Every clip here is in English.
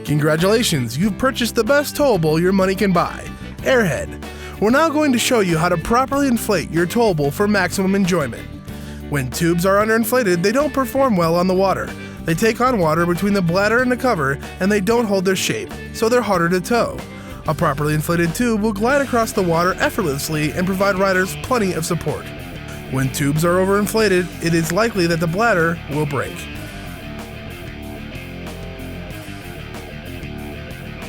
Congratulations, you've purchased the best towable your money can buy, Airhead. We're now going to show you how to properly inflate your towable for maximum enjoyment. When tubes are underinflated, they don't perform well on the water. They take on water between the bladder and the cover, and they don't hold their shape, so they're harder to tow. A properly inflated tube will glide across the water effortlessly and provide riders plenty of support. When tubes are overinflated, it is likely that the bladder will break.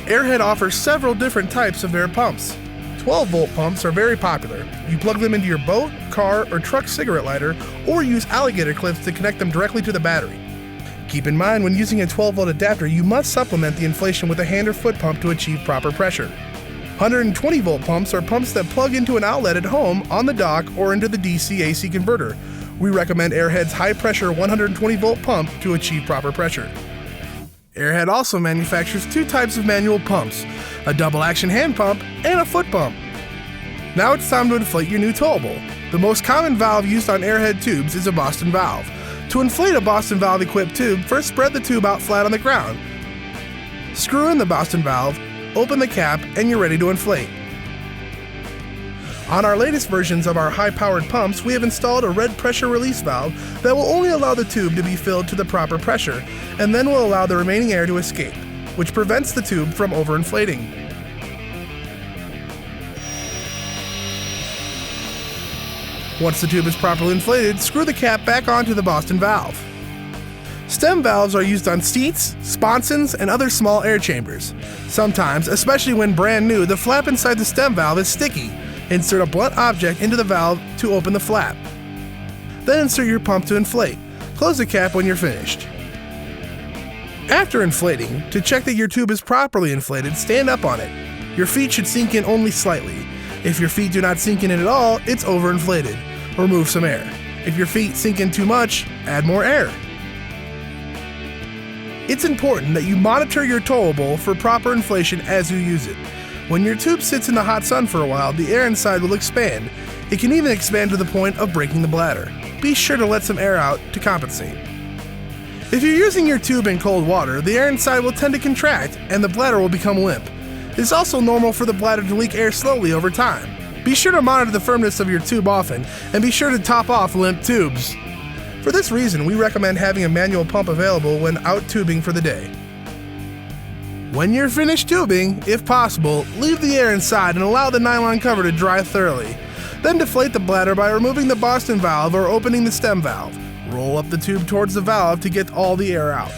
Airhead offers several different types of air pumps. 12-volt pumps are very popular. You plug them into your boat, car, or truck cigarette lighter, or use alligator clips to connect them directly to the battery. Keep in mind, when using a 12-volt adapter, you must supplement the inflation with a hand or foot pump to achieve proper pressure. 120-volt pumps are pumps that plug into an outlet at home, on the dock, or into the DC-AC converter. We recommend Airhead's high-pressure 120-volt pump to achieve proper pressure. Airhead also manufactures two types of manual pumps, a double-action hand pump and a foot pump. Now it's time to inflate your new towable. The most common valve used on Airhead tubes is a Boston valve. To inflate a Boston valve-equipped tube, first spread the tube out flat on the ground. Screw in the Boston valve, open the cap, and you're ready to inflate. On our latest versions of our high-powered pumps, we have installed a red pressure release valve that will only allow the tube to be filled to the proper pressure, and then will allow the remaining air to escape, which prevents the tube from overinflating. Once the tube is properly inflated, screw the cap back onto the Boston valve. Stem valves are used on seats, sponsons, and other small air chambers. Sometimes, especially when brand new, the flap inside the stem valve is sticky. Insert a blunt object into the valve to open the flap. Then insert your pump to inflate. Close the cap when you're finished. After inflating, to check that your tube is properly inflated, stand up on it. Your feet should sink in only slightly. If your feet do not sink in at all, it's overinflated. Remove some air. If your feet sink in too much, add more air. It's important that you monitor your towable for proper inflation as you use it. When your tube sits in the hot sun for a while, the air inside will expand. It can even expand to the point of breaking the bladder. Be sure to let some air out to compensate. If you're using your tube in cold water, the air inside will tend to contract and the bladder will become limp. It's also normal for the bladder to leak air slowly over time. Be sure to monitor the firmness of your tube often, and be sure to top off limp tubes. For this reason, we recommend having a manual pump available when out tubing for the day. When you're finished tubing, if possible, leave the air inside and allow the nylon cover to dry thoroughly. Then deflate the bladder by removing the Boston valve or opening the stem valve. Roll up the tube towards the valve to get all the air out.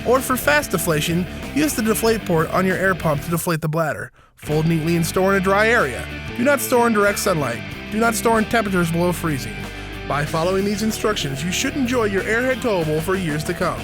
Or for fast deflation, use the deflate port on your air pump to deflate the bladder. Fold neatly and store in a dry area. Do not store in direct sunlight. Do not store in temperatures below freezing. By following these instructions, you should enjoy your Airhead towable for years to come.